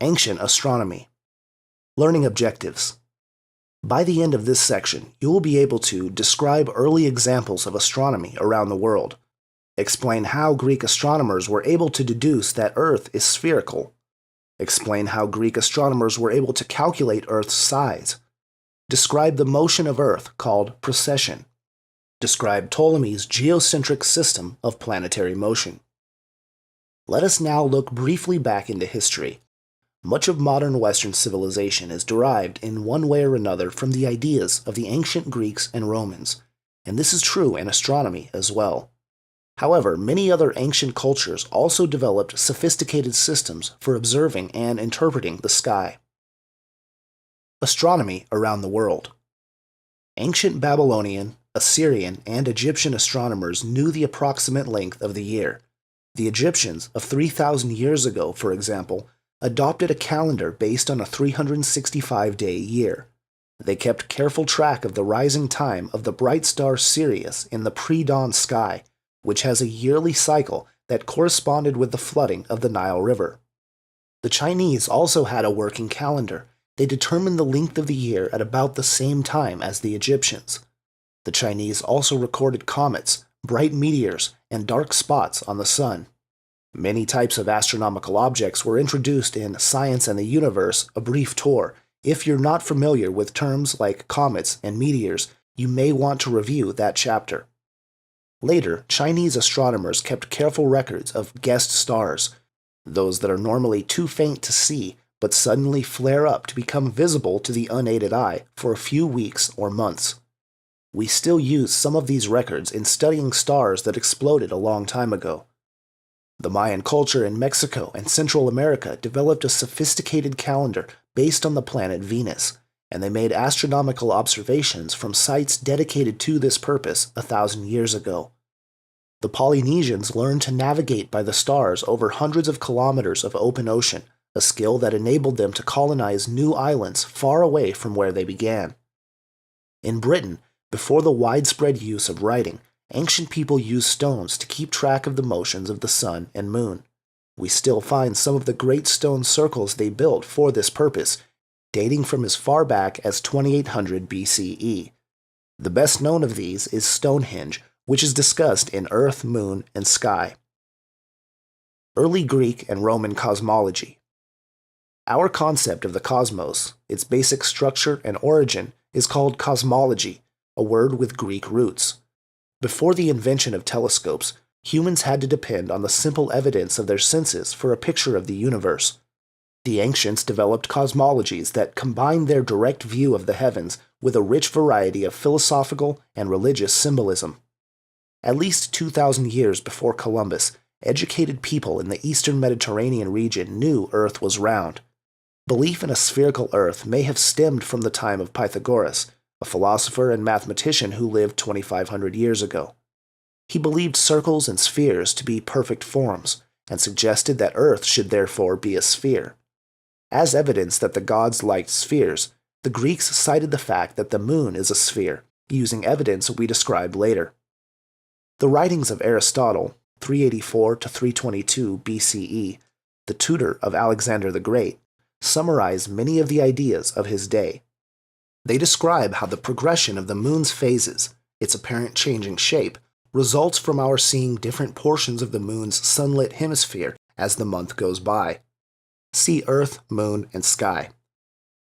Ancient Astronomy. Learning Objectives. By the end of this section, you will be able to describe early examples of astronomy around the world, explain how Greek astronomers were able to deduce that Earth is spherical, explain how Greek astronomers were able to calculate Earth's size, describe the motion of Earth called precession, describe Ptolemy's geocentric system of planetary motion. Let us now look briefly back into history. Much of modern Western civilization is derived in one way or another from the ideas of the ancient Greeks and Romans, and this is true in astronomy as well. However, many other ancient cultures also developed sophisticated systems for observing and interpreting the sky. Astronomy around the world. Ancient Babylonian, Assyrian, and Egyptian astronomers knew the approximate length of the year. The Egyptians of 3,000 years ago, for example, adopted a calendar based on a 365-day year. They kept careful track of the rising time of the bright star Sirius in the pre-dawn sky, which has a yearly cycle that corresponded with the flooding of the Nile River. The Chinese also had a working calendar. They determined the length of the year at about the same time as the Egyptians. The Chinese also recorded comets, bright meteors, and dark spots on the sun. Many types of astronomical objects were introduced in Science and the Universe, a brief tour. If you're not familiar with terms like comets and meteors, you may want to review that chapter. Later, Chinese astronomers kept careful records of guest stars, those that are normally too faint to see but suddenly flare up to become visible to the unaided eye for a few weeks or months. We still use some of these records in studying stars that exploded a long time ago. The Mayan culture in Mexico and Central America developed a sophisticated calendar based on the planet Venus, and they made astronomical observations from sites dedicated to this purpose 1,000 years ago. The Polynesians learned to navigate by the stars over hundreds of kilometers of open ocean, a skill that enabled them to colonize new islands far away from where they began. In Britain, before the widespread use of writing, ancient people used stones to keep track of the motions of the sun and moon. We still find some of the great stone circles they built for this purpose, dating from as far back as 2800 BCE. The best known of these is Stonehenge, which is discussed in Earth, Moon, and Sky. Early Greek and Roman cosmology. Our concept of the cosmos, its basic structure and origin, is called cosmology, a word with Greek roots. Before the invention of telescopes, humans had to depend on the simple evidence of their senses for a picture of the universe. The ancients developed cosmologies that combined their direct view of the heavens with a rich variety of philosophical and religious symbolism. At least 2,000 years before Columbus, educated people in the eastern Mediterranean region knew Earth was round. Belief in a spherical Earth may have stemmed from the time of Pythagoras, a philosopher and mathematician who lived 2,500 years ago. He believed circles and spheres to be perfect forms, and suggested that Earth should therefore be a sphere. As evidence that the gods liked spheres, the Greeks cited the fact that the moon is a sphere, using evidence we describe later. The writings of Aristotle, 384 to 322 BCE, the tutor of Alexander the Great, summarize many of the ideas of his day. They describe how the progression of the moon's phases, its apparent changing shape, results from our seeing different portions of the moon's sunlit hemisphere as the month goes by. See Earth, Moon, and Sky.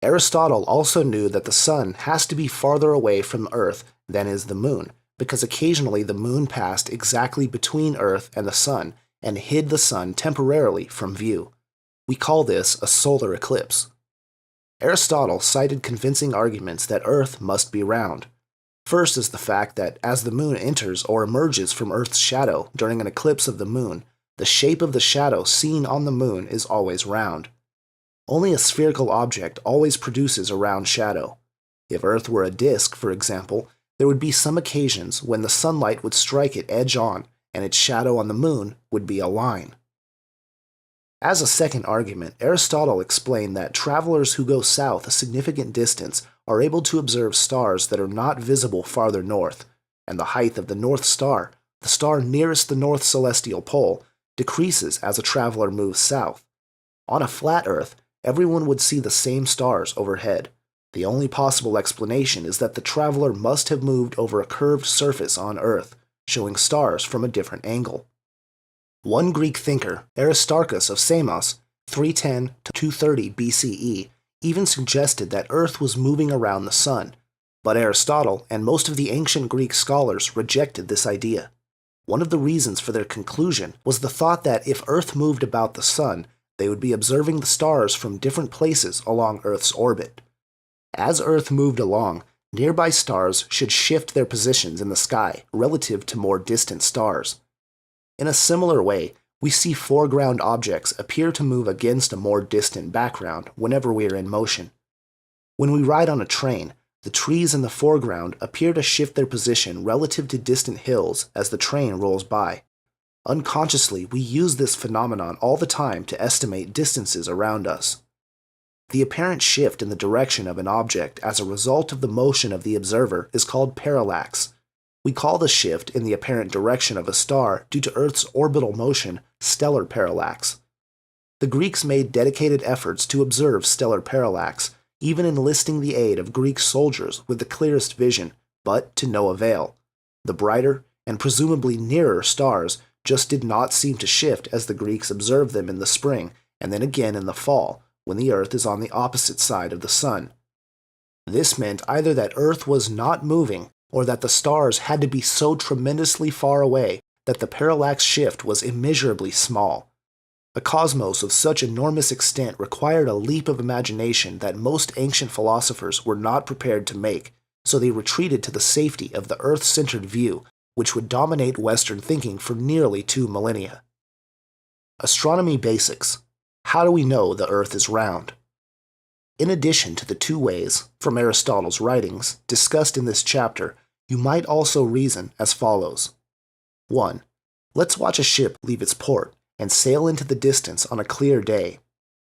Aristotle also knew that the sun has to be farther away from Earth than is the moon, because occasionally the moon passed exactly between Earth and the sun and hid the sun temporarily from view. We call this a solar eclipse. Aristotle cited convincing arguments that Earth must be round. First is the fact that as the moon enters or emerges from Earth's shadow during an eclipse of the moon, the shape of the shadow seen on the moon is always round. Only a spherical object always produces a round shadow. If Earth were a disk, for example, there would be some occasions when the sunlight would strike it edge-on, and its shadow on the moon would be a line. As a second argument, Aristotle explained that travelers who go south a significant distance are able to observe stars that are not visible farther north, and the height of the North Star, the star nearest the north celestial pole, decreases as a traveler moves south. On a flat Earth, everyone would see the same stars overhead. The only possible explanation is that the traveler must have moved over a curved surface on Earth, showing stars from a different angle. One Greek thinker, Aristarchus of Samos, 310 to 230 BCE, even suggested that Earth was moving around the Sun, but Aristotle and most of the ancient Greek scholars rejected this idea. One of the reasons for their conclusion was the thought that if Earth moved about the Sun, they would be observing the stars from different places along Earth's orbit. As Earth moved along, nearby stars should shift their positions in the sky relative to more distant stars. In a similar way, we see foreground objects appear to move against a more distant background whenever we are in motion. When we ride on a train, the trees in the foreground appear to shift their position relative to distant hills as the train rolls by. Unconsciously, we use this phenomenon all the time to estimate distances around us. The apparent shift in the direction of an object as a result of the motion of the observer is called parallax. We call the shift in the apparent direction of a star due to Earth's orbital motion stellar parallax. The Greeks made dedicated efforts to observe stellar parallax, even enlisting the aid of Greek soldiers with the clearest vision, but to no avail. The brighter, and presumably nearer stars just did not seem to shift as the Greeks observed them in the spring and then again in the fall, when the Earth is on the opposite side of the Sun. This meant either that Earth was not moving, or that the stars had to be so tremendously far away that the parallax shift was immeasurably small. A cosmos of such enormous extent required a leap of imagination that most ancient philosophers were not prepared to make, so they retreated to the safety of the Earth-centered view, which would dominate Western thinking for nearly 2 millennia. Astronomy basics. How do we know the Earth is round? In addition to the two ways, from Aristotle's writings, discussed in this chapter, you might also reason as follows. 1. Let's watch a ship leave its port and sail into the distance on a clear day.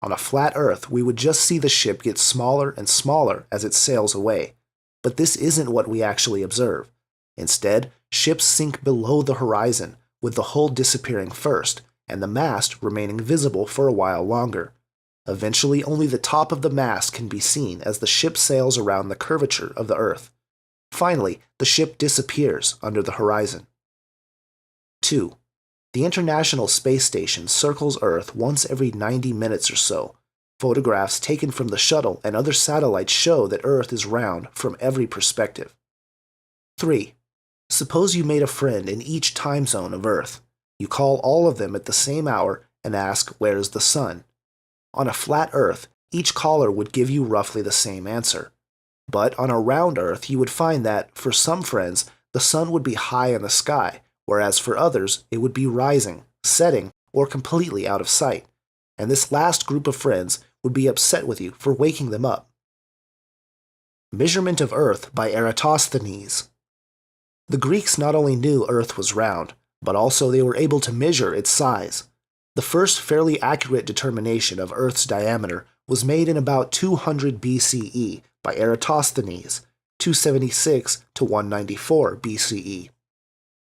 On a flat Earth, we would just see the ship get smaller and smaller as it sails away. But this isn't what we actually observe. Instead, ships sink below the horizon, with the hull disappearing first, and the mast remaining visible for a while longer. Eventually, only the top of the mast can be seen as the ship sails around the curvature of the Earth. Finally, the ship disappears under the horizon. 2. The International Space Station circles Earth once every 90 minutes or so. Photographs taken from the shuttle and other satellites show that Earth is round from every perspective. 3. Suppose you made a friend in each time zone of Earth. You call all of them at the same hour and ask, "Where's the sun?" On a flat Earth, each caller would give you roughly the same answer. But on a round Earth, you would find that, for some friends, the sun would be high in the sky, whereas for others, it would be rising, setting, or completely out of sight. And this last group of friends would be upset with you for waking them up. Measurement of Earth by Eratosthenes. The Greeks not only knew Earth was round, but also they were able to measure its size. The first fairly accurate determination of Earth's diameter was made in about 200 BCE by Eratosthenes, 276 to 194 BCE,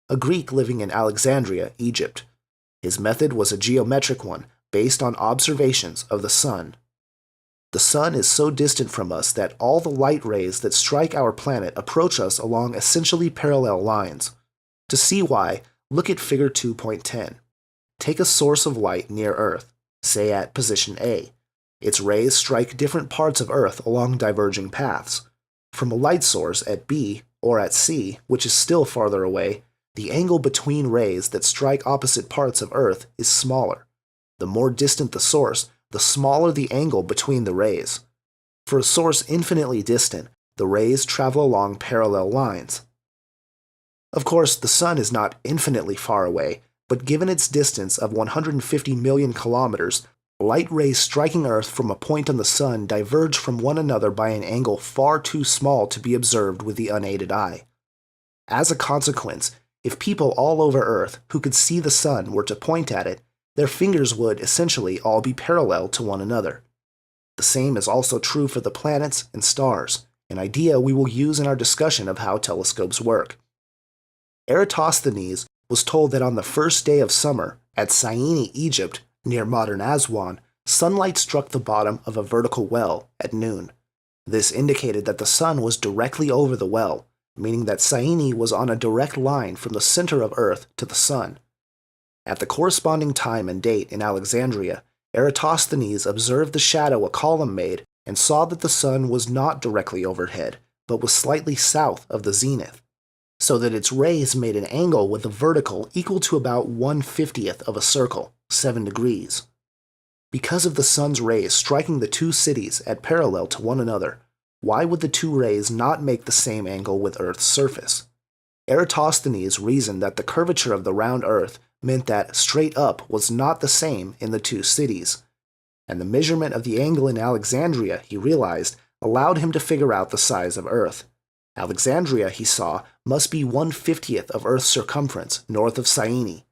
a Greek living in Alexandria, Egypt. His method was a geometric one based on observations of the sun. The sun is so distant from us that all the light rays that strike our planet approach us along essentially parallel lines. To see why, look at Figure 2.10. Take a source of light near Earth, say at position A. Its rays strike different parts of Earth along diverging paths. From a light source at B or at C, which is still farther away, the angle between rays that strike opposite parts of Earth is smaller. The more distant the source, the smaller the angle between the rays. For a source infinitely distant, the rays travel along parallel lines. Of course, the sun is not infinitely far away, but given its distance of 150 million kilometers, light rays striking Earth from a point on the sun diverge from one another by an angle far too small to be observed with the unaided eye. As a consequence, if people all over Earth who could see the sun were to point at it, their fingers would essentially all be parallel to one another. The same is also true for the planets and stars, an idea we will use in our discussion of how telescopes work. Eratosthenes was told that on the first day of summer, at Syene, Egypt, near modern Aswan, sunlight struck the bottom of a vertical well at noon. This indicated that the sun was directly over the well, meaning that Cyene was on a direct line from the center of Earth to the sun. At the corresponding time and date in Alexandria, Eratosthenes observed the shadow a column made and saw that the sun was not directly overhead, but was slightly south of the zenith, so that its rays made an angle with the vertical equal to about 1/50th of a circle, 7 degrees. Because of the sun's rays striking the two cities at parallel to one another, why would the two rays not make the same angle with Earth's surface? Eratosthenes reasoned that the curvature of the round Earth meant that straight up was not the same in the two cities, and the measurement of the angle in Alexandria, he realized, allowed him to figure out the size of Earth. Alexandria, he saw, must be 1/50th of Earth's circumference north of Cyene.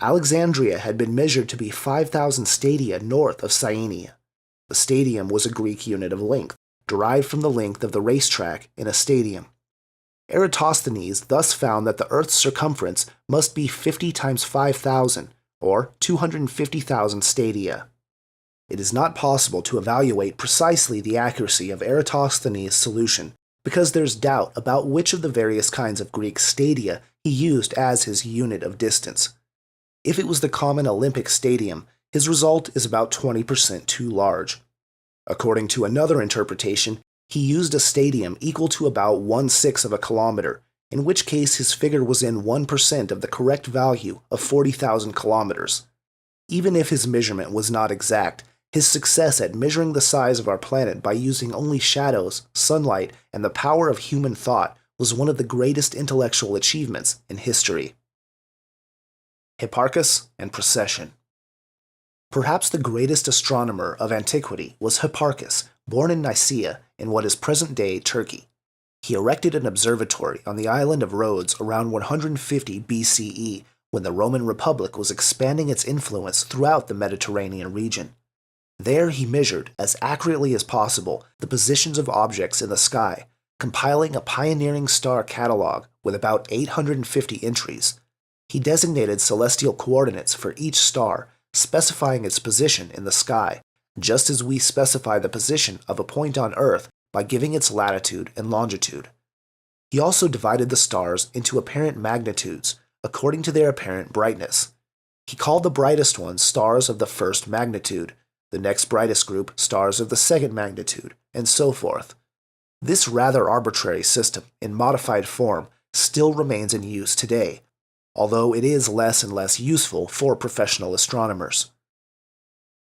Alexandria had been measured to be 5,000 stadia north of Cyene. The stadium was a Greek unit of length, derived from the length of the racetrack in a stadium. Eratosthenes thus found that the Earth's circumference must be 50 times 5,000, or 250,000 stadia. It is not possible to evaluate precisely the accuracy of Eratosthenes' solution, because there's doubt about which of the various kinds of Greek stadia he used as his unit of distance. If it was the common Olympic stadium, his result is about 20% too large. According to another interpretation, he used a stadium equal to about 1/6 of a kilometer, in which case his figure was in 1% of the correct value of 40,000 kilometers. Even if his measurement was not exact, his success at measuring the size of our planet by using only shadows, sunlight, and the power of human thought was one of the greatest intellectual achievements in history. Hipparchus and precession. Perhaps the greatest astronomer of antiquity was Hipparchus, born in Nicaea in what is present-day Turkey. He erected an observatory on the island of Rhodes around 150 BCE when the Roman Republic was expanding its influence throughout the Mediterranean region. There he measured, as accurately as possible, the positions of objects in the sky, compiling a pioneering star catalog with about 850 entries. He designated celestial coordinates for each star, specifying its position in the sky, just as we specify the position of a point on Earth by giving its latitude and longitude. He also divided the stars into apparent magnitudes, according to their apparent brightness. He called the brightest ones stars of the first magnitude, the next brightest group stars of the second magnitude, and so forth. This rather arbitrary system, in modified form, still remains in use today, although it is less and less useful for professional astronomers.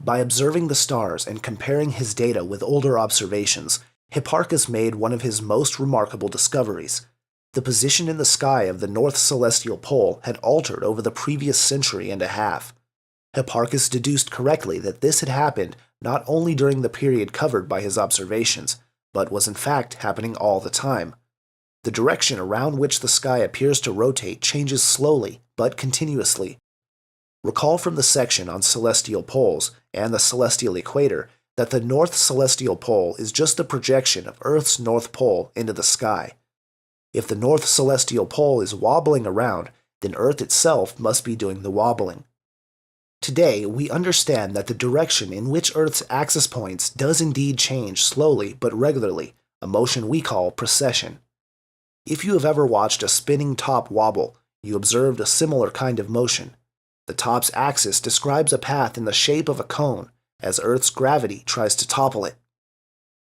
By observing the stars and comparing his data with older observations, Hipparchus made one of his most remarkable discoveries. The position in the sky of the north celestial pole had altered over the previous century and a half. Hipparchus deduced correctly that this had happened not only during the period covered by his observations, but was in fact happening all the time. The direction around which the sky appears to rotate changes slowly, but continuously. Recall from the section on celestial poles and the celestial equator that the north celestial pole is just a projection of Earth's north pole into the sky. If the north celestial pole is wobbling around, then Earth itself must be doing the wobbling. Today, we understand that the direction in which Earth's axis points does indeed change slowly but regularly, a motion we call precession. If you have ever watched a spinning top wobble, you observed a similar kind of motion. The top's axis describes a path in the shape of a cone, as Earth's gravity tries to topple it.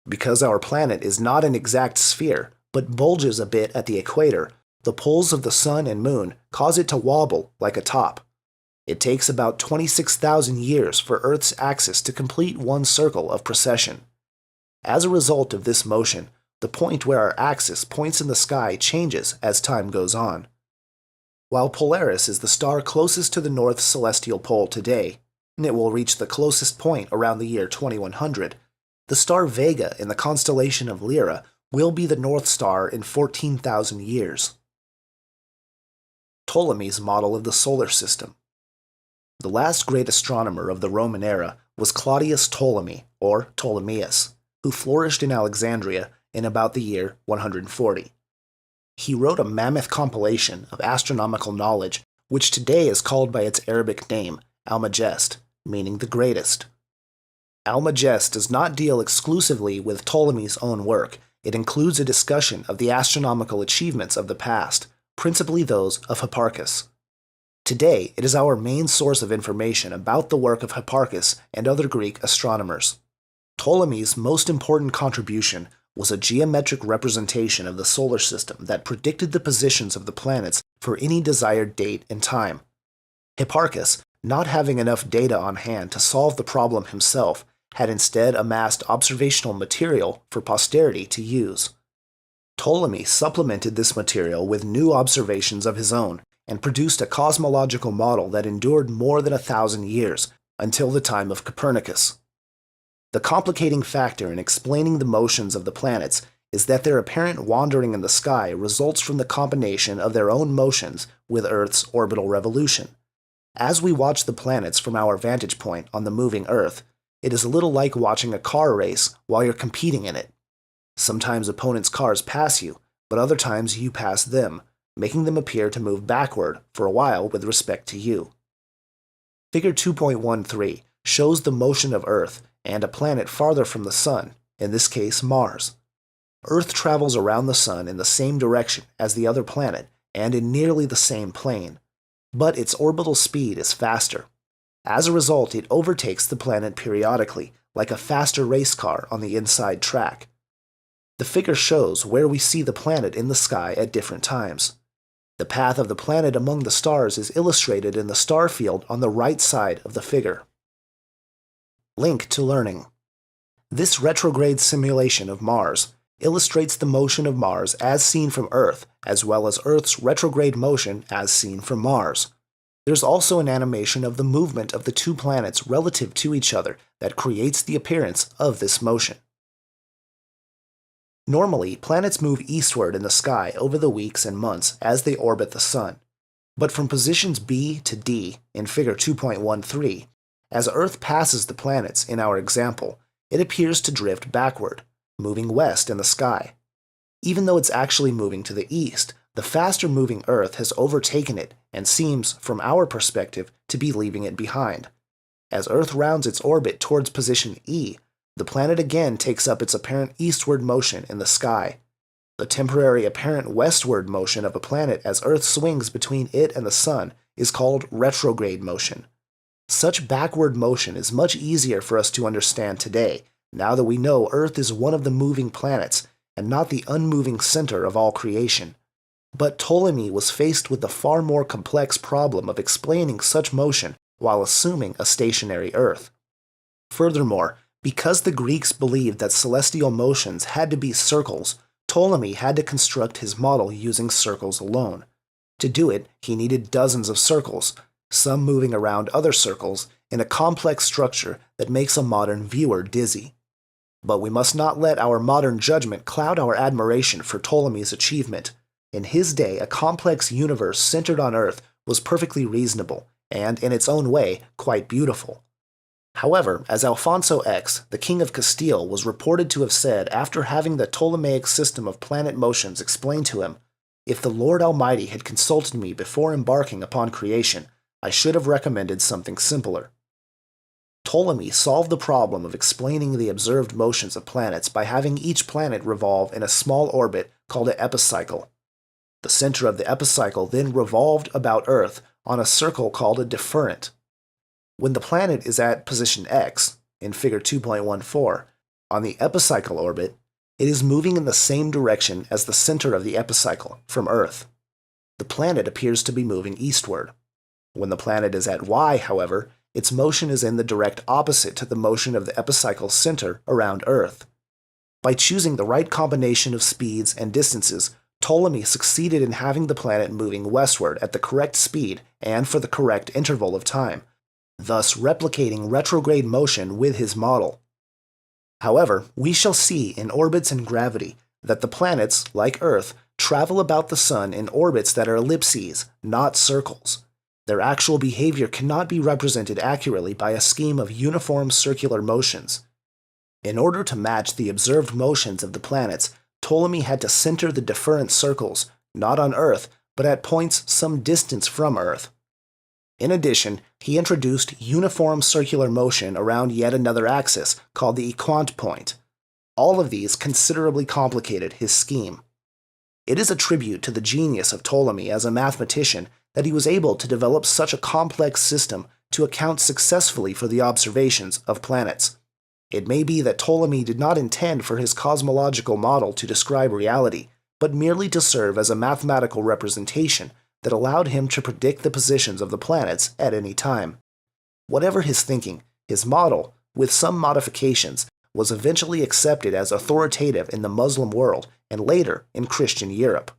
Because our planet is not an exact sphere, but bulges a bit at the equator, the poles of the sun and moon cause it to wobble like a top. It takes about 26,000 years for Earth's axis to complete one circle of precession. As a result of this motion, the point where our axis points in the sky changes as time goes on. While Polaris is the star closest to the north celestial pole today, and it will reach the closest point around the year 2100, the star Vega in the constellation of Lyra will be the North Star in 14,000 years. Ptolemy's model of the solar system. The last great astronomer of the Roman era was Claudius Ptolemy, or Ptolemaeus, who flourished in Alexandria in about the year 140. He wrote a mammoth compilation of astronomical knowledge, which today is called by its Arabic name, Almagest, meaning the greatest. Almagest does not deal exclusively with Ptolemy's own work. It includes a discussion of the astronomical achievements of the past, principally those of Hipparchus. Today, it is our main source of information about the work of Hipparchus and other Greek astronomers. Ptolemy's most important contribution was a geometric representation of the solar system that predicted the positions of the planets for any desired date and time. Hipparchus, not having enough data on hand to solve the problem himself, had instead amassed observational material for posterity to use. Ptolemy supplemented this material with new observations of his own and produced a cosmological model that endured more than 1,000 years, until the time of Copernicus. The complicating factor in explaining the motions of the planets is that their apparent wandering in the sky results from the combination of their own motions with Earth's orbital revolution. As we watch the planets from our vantage point on the moving Earth, it is a little like watching a car race while you're competing in it. Sometimes opponents' cars pass you, but other times you pass them, making them appear to move backward for a while with respect to you. Figure 2.13 shows the motion of Earth and a planet farther from the Sun, in this case Mars. Earth travels around the Sun in the same direction as the other planet and in nearly the same plane, but its orbital speed is faster. As a result, it overtakes the planet periodically, like a faster race car on the inside track. The figure shows where we see the planet in the sky at different times. The path of the planet among the stars is illustrated in the star field on the right side of the figure. Link to learning. This retrograde simulation of Mars illustrates the motion of Mars as seen from Earth, as well as Earth's retrograde motion as seen from Mars. There's also an animation of the movement of the two planets relative to each other that creates the appearance of this motion. Normally, planets move eastward in the sky over the weeks and months as they orbit the Sun. But from positions B to D in Figure 2.13, as Earth passes the planets in our example, it appears to drift backward, moving west in the sky. Even though it's actually moving to the east, the faster moving Earth has overtaken it and seems, from our perspective, to be leaving it behind. As Earth rounds its orbit towards position E, the planet again takes up its apparent eastward motion in the sky. The temporary apparent westward motion of a planet as Earth swings between it and the Sun is called retrograde motion. Such backward motion is much easier for us to understand today, now that we know Earth is one of the moving planets and not the unmoving center of all creation. But Ptolemy was faced with the far more complex problem of explaining such motion while assuming a stationary Earth. Furthermore, because the Greeks believed that celestial motions had to be circles, Ptolemy had to construct his model using circles alone. To do it, he needed dozens of circles, some moving around other circles, in a complex structure that makes a modern viewer dizzy. But we must not let our modern judgment cloud our admiration for Ptolemy's achievement. In his day, a complex universe centered on Earth was perfectly reasonable, and, in its own way, quite beautiful. However, as Alfonso X, the King of Castile, was reported to have said after having the Ptolemaic system of planet motions explained to him, "If the Lord Almighty had consulted me before embarking upon creation, I should have recommended something simpler." Ptolemy solved the problem of explaining the observed motions of planets by having each planet revolve in a small orbit called an epicycle. The center of the epicycle then revolved about Earth on a circle called a deferent. When the planet is at position X, in Figure 2.14, on the epicycle orbit, it is moving in the same direction as the center of the epicycle, from Earth. The planet appears to be moving eastward. When the planet is at Y, however, its motion is in the direct opposite to the motion of the epicycle's center around Earth. By choosing the right combination of speeds and distances, Ptolemy succeeded in having the planet moving westward at the correct speed and for the correct interval of time, thus replicating retrograde motion with his model. However, we shall see in Orbits and Gravity that the planets, like Earth, travel about the Sun in orbits that are ellipses, not circles. Their actual behavior cannot be represented accurately by a scheme of uniform circular motions. In order to match the observed motions of the planets, Ptolemy had to center the deferent circles, not on Earth, but at points some distance from Earth. In addition, he introduced uniform circular motion around yet another axis, called the equant point. All of these considerably complicated his scheme. It is a tribute to the genius of Ptolemy as a mathematician that he was able to develop such a complex system to account successfully for the observations of planets. It may be that Ptolemy did not intend for his cosmological model to describe reality, but merely to serve as a mathematical representation that allowed him to predict the positions of the planets at any time. Whatever his thinking, his model, with some modifications, was eventually accepted as authoritative in the Muslim world and later in Christian Europe.